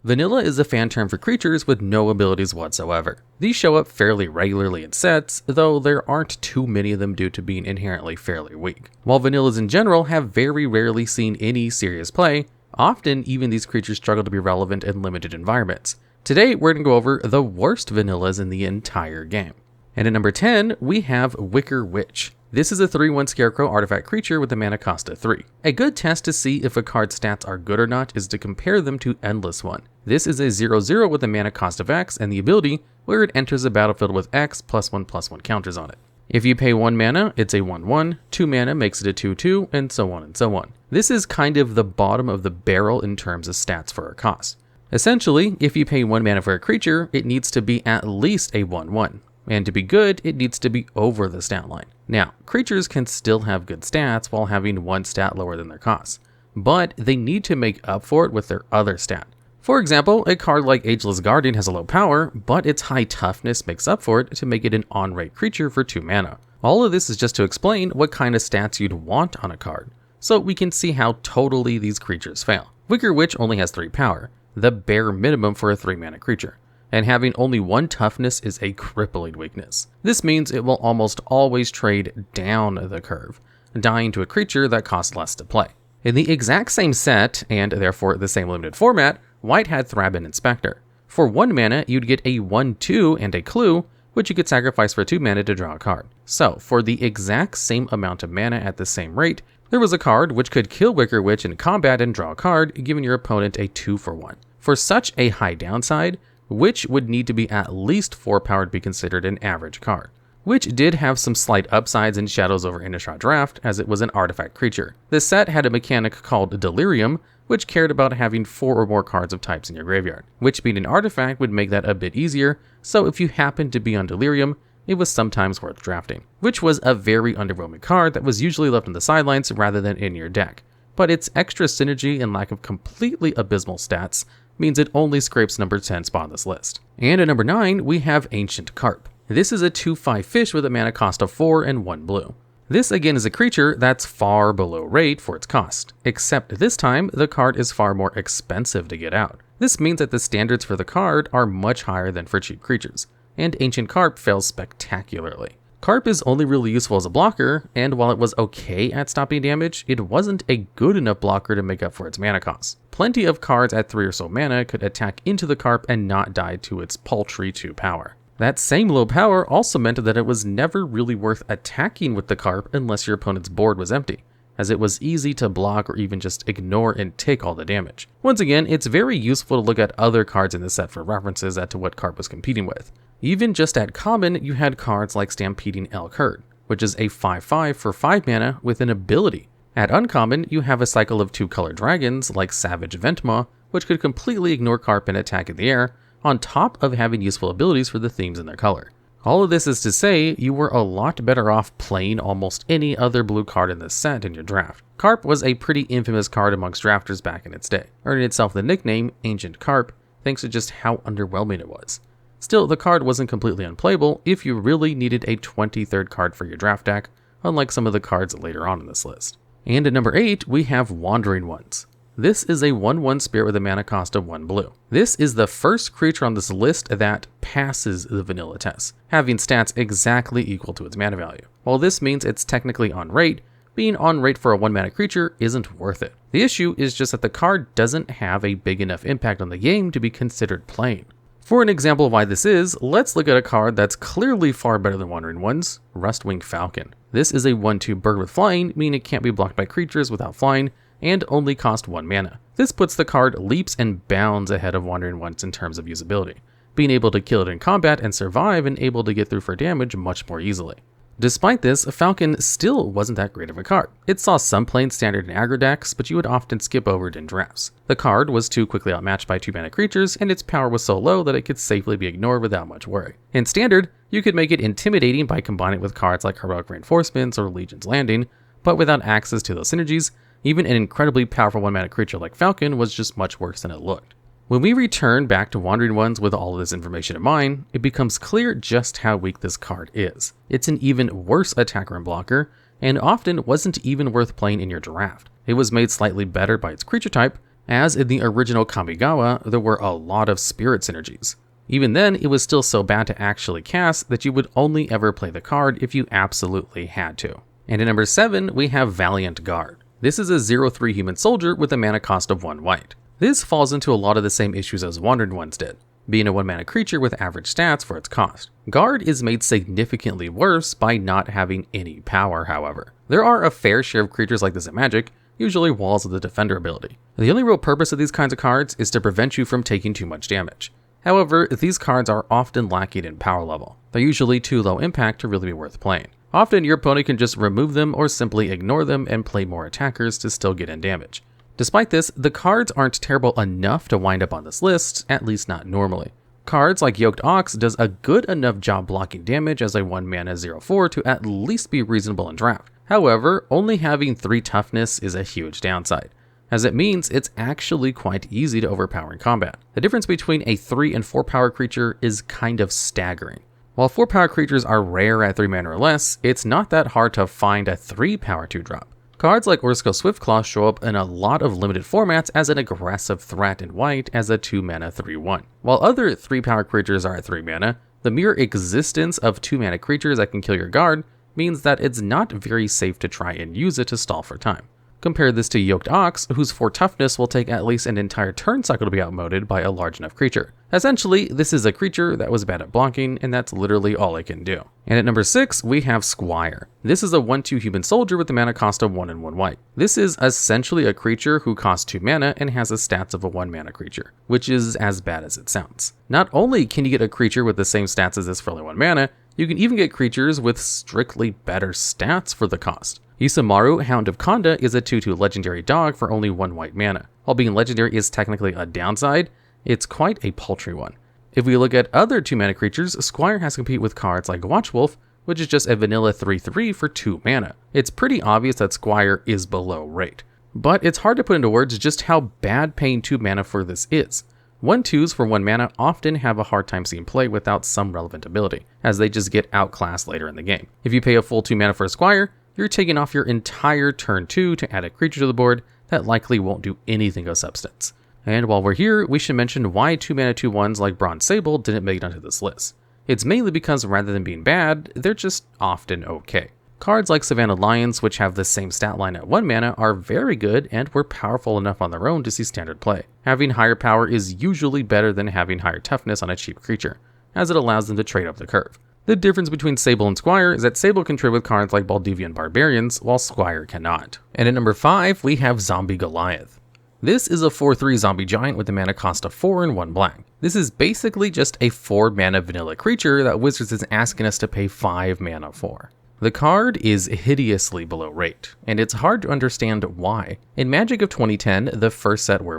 Vanilla is a fan term for creatures with no abilities whatsoever. These show up fairly regularly in sets, though there aren't too many of them due to being inherently fairly weak. While vanillas in general have very rarely seen any serious play, often even these creatures struggle to be relevant in limited environments. Today we're going to go over the worst vanillas in the entire game. And at number 10, we have Wicker Witch. This is a 3/1 Scarecrow artifact creature with a mana cost of 3. A good test to see if a card's stats are good or not is to compare them to Endless One. This is a 0/0 with a mana cost of X and the ability where it enters the battlefield with X +1/+1 counters on it. If you pay 1 mana, it's a 1/1, 2 mana makes it a 2/2, and so on and so on. This is kind of the bottom of the barrel in terms of stats for a cost. Essentially, if you pay 1 mana for a creature, it needs to be at least a 1/1. And to be good, it needs to be over the stat line. Now, creatures can still have good stats while having one stat lower than their cost, but they need to make up for it with their other stat. For example, a card like Ageless Guardian has a low power, but its high toughness makes up for it to make it an on-rate creature for 2 mana. All of this is just to explain what kind of stats you'd want on a card, so we can see how totally these creatures fail. Wicker Witch only has 3 power, the bare minimum for a 3 mana creature. And having only 1 toughness is a crippling weakness. This means it will almost always trade down the curve, dying to a creature that costs less to play. In the exact same set, and therefore the same limited format, White had Thrabin Inspector. For 1 mana, you'd get a 1/2 and a clue, which you could sacrifice for 2 mana to draw a card. So, for the exact same amount of mana at the same rate, there was a card which could kill Wicker Witch in combat and draw a card, giving your opponent a 2-for-1. For such a high downside, Witch would need to be at least 4 power to be considered an average card. Witch did have some slight upsides and shadows over Innistrad Draft, as it was an artifact creature. The set had a mechanic called Delirium, which cared about having 4 or more cards of types in your graveyard. Witch being an artifact would make that a bit easier, so if you happened to be on Delirium, it was sometimes worth drafting. Witch was a very underwhelming card that was usually left on the sidelines rather than in your deck, but its extra synergy and lack of completely abysmal stats means it only scrapes number 10 spot on this list. And at number 9, we have Ancient Carp. This is a 2/5 fish with a mana cost of 4 and 1 blue. This again is a creature that's far below rate for its cost, except this time the card is far more expensive to get out. This means that the standards for the card are much higher than for cheap creatures, and Ancient Carp fails spectacularly. Carp is only really useful as a blocker, and while it was okay at stopping damage, it wasn't a good enough blocker to make up for its mana costs. Plenty of cards at 3 or so mana could attack into the Carp and not die to its paltry 2 power. That same low power also meant that it was never really worth attacking with the Carp unless your opponent's board was empty, as it was easy to block or even just ignore and take all the damage. Once again, it's very useful to look at other cards in the set for references as to what Carp was competing with. Even just at common, you had cards like Stampeding Elk Herd, which is a 5/5 for 5 mana with an ability. At uncommon, you have a cycle of 2-color dragons like Savage Ventmaw, which could completely ignore Carp and attack in the air, on top of having useful abilities for the themes in their color. All of this is to say, you were a lot better off playing almost any other blue card in this set in your draft. Carp was a pretty infamous card amongst drafters back in its day, earning itself the nickname Ancient Carp thanks to just how underwhelming it was. Still, the card wasn't completely unplayable if you really needed a 23rd card for your draft deck, unlike some of the cards later on in this list. And at number 8, we have Wandering Ones. This is a 1/1 spirit with a mana cost of 1 blue. This is the first creature on this list that passes the vanilla test, having stats exactly equal to its mana value. While this means it's technically on rate, being on rate for a 1 mana creature isn't worth it. The issue is just that the card doesn't have a big enough impact on the game to be considered playing. For an example of why this is, let's look at a card that's clearly far better than Wandering Ones, Rustwing Falcon. This is a 1/2 bird with flying, meaning it can't be blocked by creatures without flying, and only cost 1 mana. This puts the card leaps and bounds ahead of Wandering Ones in terms of usability, being able to kill it in combat and survive and able to get through for damage much more easily. Despite this, Falcon still wasn't that great of a card. It saw some play in standard and aggro decks, but you would often skip over it in drafts. The card was too quickly outmatched by 2 mana creatures, and its power was so low that it could safely be ignored without much worry. In standard, you could make it intimidating by combining it with cards like Heroic Reinforcements or Legion's Landing, but without access to those synergies, even an incredibly powerful 1 mana creature like Falcon was just much worse than it looked. When we return back to Wandering Ones with all of this information in mind, it becomes clear just how weak this card is. It's an even worse attacker and blocker, and often wasn't even worth playing in your draft. It was made slightly better by its creature type, As in the original Kamigawa, there were a lot of spirit synergies. Even then, it was still so bad to actually cast that you would only ever play the card if you absolutely had to. And at number 7, we have Valiant Guard. This is a 0/3 human soldier with a mana cost of 1 white. This falls into a lot of the same issues as Wandering Ones did, being a 1 mana creature with average stats for its cost. Guard is made significantly worse by not having any power, however. There are a fair share of creatures like this in Magic, usually walls of the defender ability. The only real purpose of these kinds of cards is to prevent you from taking too much damage. However, these cards are often lacking in power level. They're usually too low impact to really be worth playing. Often your opponent can just remove them or simply ignore them and play more attackers to still get in damage. Despite this, the cards aren't terrible enough to wind up on this list, at least not normally. Cards like Yoked Ox does a good enough job blocking damage as a 1 mana 0/4 to at least be reasonable in draft. However, only having 3 toughness is a huge downside, as it means it's actually quite easy to overpower in combat. The difference between a 3 and 4 power creature is kind of staggering. While 4 power creatures are rare at 3 mana or less, it's not that hard to find a 3 power 2-drop. Cards like Ursko Swiftclaw show up in a lot of limited formats as an aggressive threat in white as a 2 mana 3/1. While other 3 power creatures are at 3 mana, the mere existence of 2 mana creatures that can kill your guard means that it's not very safe to try and use it to stall for time. Compare this to Yoked Ox, whose 4 toughness will take at least an entire turn cycle to be outmoded by a large enough creature. Essentially, this is a creature that was bad at blocking, and that's literally all it can do. And at number 6, we have Squire. This is a 1/2 human soldier with a mana cost of 1 and 1 white. This is essentially a creature who costs 2 mana and has the stats of a 1 mana creature, which is as bad as it sounds. Not only can you get a creature with the same stats as this for only 1 mana, you can even get creatures with strictly better stats for the cost. Isamaru, Hound of Konda, is a 2/2 legendary dog for only 1 white mana. While being legendary is technically a downside, it's quite a paltry one. If we look at other 2 mana creatures, Squire has to compete with cards like Watchwolf, which is just a vanilla 3/3 for 2 mana. It's pretty obvious that Squire is below rate. But it's hard to put into words just how bad paying 2 mana for this is. 1/2s for 1 mana often have a hard time seeing play without some relevant ability, as they just get outclassed later in the game. If you pay a full 2 mana for a Squire, you're taking off your entire turn 2 to add a creature to the board that likely won't do anything of substance. And while we're here, we should mention why 2 mana 2/1s like Bronze Sable didn't make it onto this list. It's mainly because rather than being bad, they're just often okay. Cards like Savannah Lions, which have the same stat line at 1 mana, are very good and were powerful enough on their own to see standard play. Having higher power is usually better than having higher toughness on a cheap creature, as it allows them to trade up the curve. The difference between Sable and Squire is that Sable can trade with cards like Baldivian Barbarians, while Squire cannot. And at number 5, we have Zombie Goliath. This is a 4/3 zombie giant with a mana cost of 4 and 1 black. This is basically just a 4 mana vanilla creature that Wizards is asking us to pay 5 mana for. The card is hideously below rate, and it's hard to understand why. In Magic of 2010, the first set where it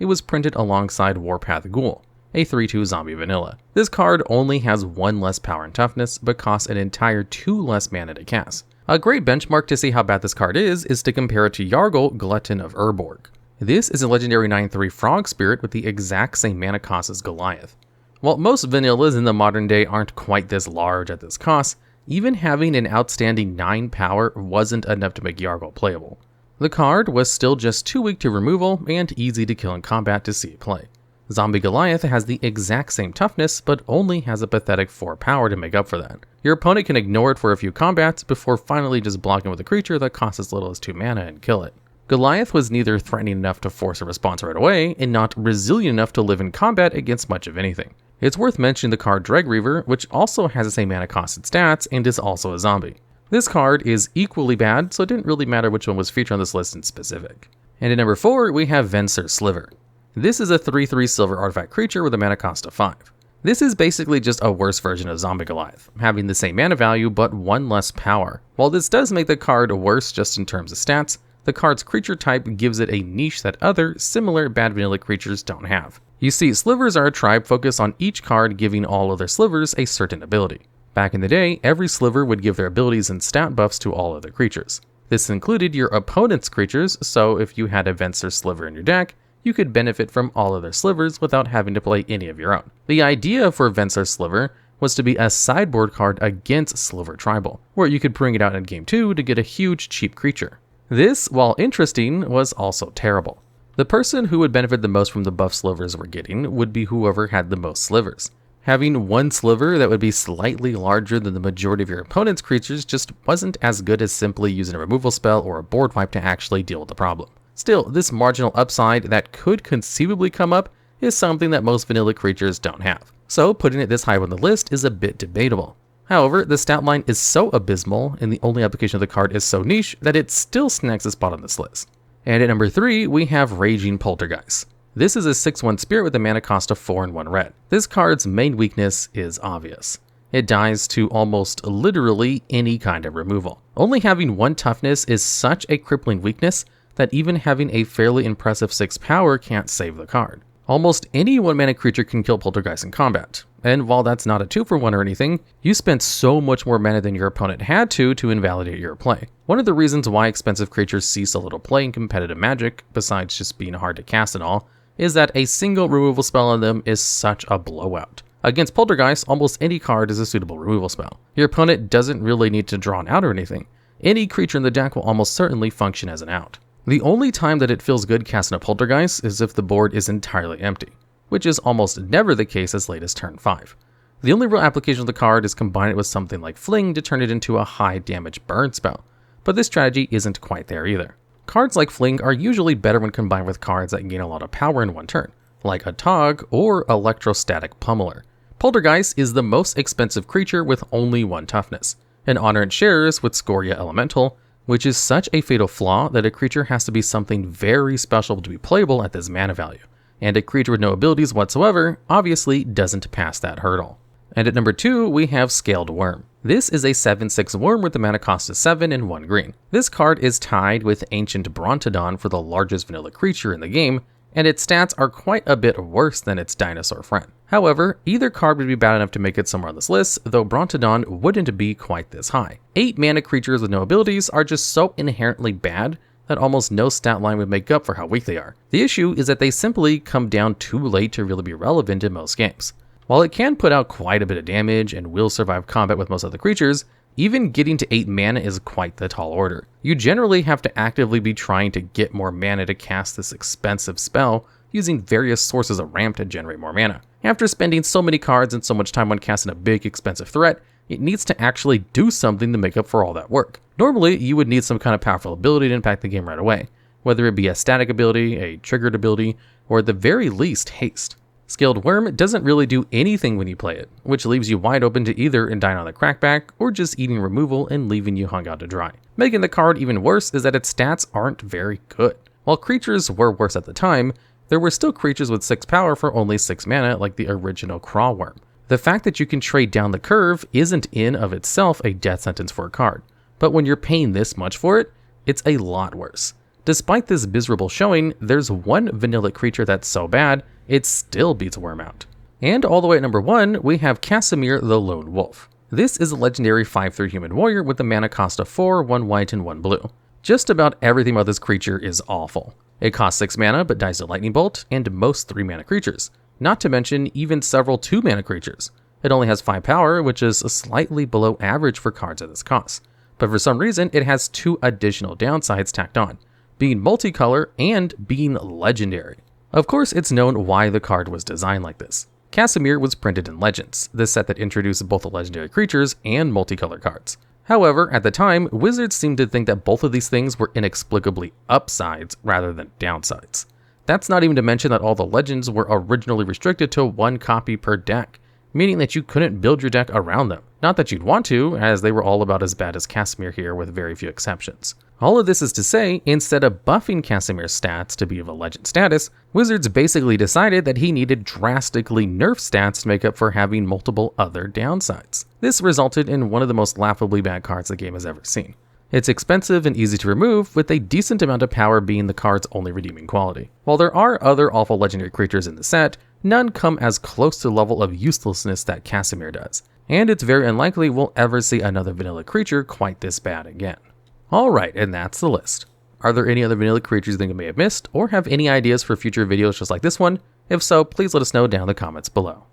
was printed alongside Warpath Ghoul, a 3/2 zombie vanilla. This card only has 1 less power and toughness, but costs an entire 2 less mana to cast. A great benchmark to see how bad this card is to compare it to Yargle, Glutton of Urborg. This is a legendary 9/3 frog spirit with the exact same mana cost as Goliath. While most vanillas in the modern day aren't quite this large at this cost, even having an outstanding 9 power wasn't enough to make Yargle playable. The card was still just too weak to removal and easy to kill in combat to see it play. Zombie Goliath has the exact same toughness, but only has a pathetic 4 power to make up for that. Your opponent can ignore it for a few combats before finally just blocking with a creature that costs as little as 2 mana and kill it. Goliath was neither threatening enough to force a response right away, and not resilient enough to live in combat against much of anything. It's worth mentioning the card Dreadreaver, which also has the same mana cost and stats, and is also a zombie. This card is equally bad, so it didn't really matter which one was featured on this list in specific. And at number 4, we have Venser Sliver. This is a 3/3 silver artifact creature with a mana cost of 5. This is basically just a worse version of Zombie Goliath, having the same mana value but 1 less power. While this does make the card worse just in terms of stats, the card's creature type gives it a niche that other, similar bad vanilla creatures don't have. You see, slivers are a tribe focused on each card giving all other slivers a certain ability. Back in the day, every sliver would give their abilities and stat buffs to all other creatures. This included your opponent's creatures, so if you had a Venser Sliver in your deck, you could benefit from all other slivers without having to play any of your own. The idea for Venser Sliver was to be a sideboard card against Sliver Tribal, where you could bring it out in game 2 to get a huge cheap creature. This, while interesting, was also terrible. The person who would benefit the most from the buff slivers we're getting would be whoever had the most slivers. Having one sliver that would be slightly larger than the majority of your opponent's creatures just wasn't as good as simply using a removal spell or a board wipe to actually deal with the problem. Still, this marginal upside that could conceivably come up is something that most vanilla creatures don't have, so putting it this high on the list is a bit debatable. However, the stat line is so abysmal and the only application of the card is so niche that it still snags a spot on this list. And at number 3, we have Raging Poltergeist. This is a 6/1 spirit with a mana cost of 4 and 1 red. This card's main weakness is obvious. It dies to almost literally any kind of removal. Only having 1 toughness is such a crippling weakness that even having a fairly impressive 6 power can't save the card. Almost any 1-mana creature can kill Poltergeist in combat, and while that's not a 2-for-1 or anything, you spent so much more mana than your opponent had to invalidate your play. One of the reasons why expensive creatures see so little play in competitive Magic, besides just being hard to cast and all, is that a single removal spell on them is such a blowout. Against Poltergeist, almost any card is a suitable removal spell. Your opponent doesn't really need to draw an out or anything. Any creature in the deck will almost certainly function as an out. The only time that it feels good casting a Poltergeist is if the board is entirely empty, which is almost never the case as late as turn 5. The only real application of the card is combine it with something like Fling to turn it into a high damage burn spell, but this strategy isn't quite there either. Cards like Fling are usually better when combined with cards that gain a lot of power in one turn, like a Tog or Electrostatic Pummeler. Poltergeist is the most expensive creature with only 1 toughness, and honor it shares with Scoria Elemental, which is such a fatal flaw that a creature has to be something very special to be playable at this mana value, and a creature with no abilities whatsoever obviously doesn't pass that hurdle. And at number 2, we have Scaled Wurm. This is a 7/6 Wurm with a mana cost of 7 and 1 green. This card is tied with Ancient Brontodon for the largest vanilla creature in the game, and its stats are quite a bit worse than its dinosaur friend. However, either card would be bad enough to make it somewhere on this list, though Brontodon wouldn't be quite this high. 8 mana creatures with no abilities are just so inherently bad that almost no stat line would make up for how weak they are. The issue is that they simply come down too late to really be relevant in most games. While it can put out quite a bit of damage and will survive combat with most other creatures, even getting to 8 mana is quite the tall order. You generally have to actively be trying to get more mana to cast this expensive spell, using various sources of ramp to generate more mana. After spending so many cards and so much time on casting a big expensive threat, it needs to actually do something to make up for all that work. Normally, you would need some kind of powerful ability to impact the game right away, whether it be a static ability, a triggered ability, or at the very least haste. Scaled Wurm doesn't really do anything when you play it, which leaves you wide open to either Indine on the Crackback or just eating removal and leaving you hung out to dry. Making the card even worse is that its stats aren't very good. While creatures were worse at the time, there were still creatures with 6 power for only 6 mana like the original Craw Wurm. The fact that you can trade down the curve isn't in of itself a death sentence for a card, but when you're paying this much for it, it's a lot worse. Despite this miserable showing, there's one vanilla creature that's so bad, it still beats Wurm out. And all the way at number 1, we have Kasimir the Lone Wolf. This is a legendary 5/3 human warrior with a mana cost of 4, 1 white and 1 blue. Just about everything about this creature is awful. It costs 6 mana but dies to Lightning Bolt and most 3 mana creatures, not to mention even several 2 mana creatures. It only has 5 power, which is slightly below average for cards at this cost, but for some reason it has 2 additional downsides tacked on, being multicolor and being legendary. Of course, it's known why the card was designed like this. Kasimir was printed in Legends, the set that introduced both the legendary creatures and multicolor cards. However, at the time, Wizards seemed to think that both of these things were inexplicably upsides rather than downsides. That's not even to mention that all the Legends were originally restricted to 1 copy per deck, meaning that you couldn't build your deck around them. Not that you'd want to, as they were all about as bad as Kasimir here with very few exceptions. All of this is to say, instead of buffing Kasimir's stats to be of a legend status, Wizards basically decided that he needed drastically nerf stats to make up for having multiple other downsides. This resulted in one of the most laughably bad cards the game has ever seen. It's expensive and easy to remove, with a decent amount of power being the card's only redeeming quality. While there are other awful legendary creatures in the set, none come as close to the level of uselessness that Kasimir does, and it's very unlikely we'll ever see another vanilla creature quite this bad again. Alright, and that's the list. Are there any other vanilla creatures you think I may have missed, or have any ideas for future videos just like this one? If so, please let us know down in the comments below.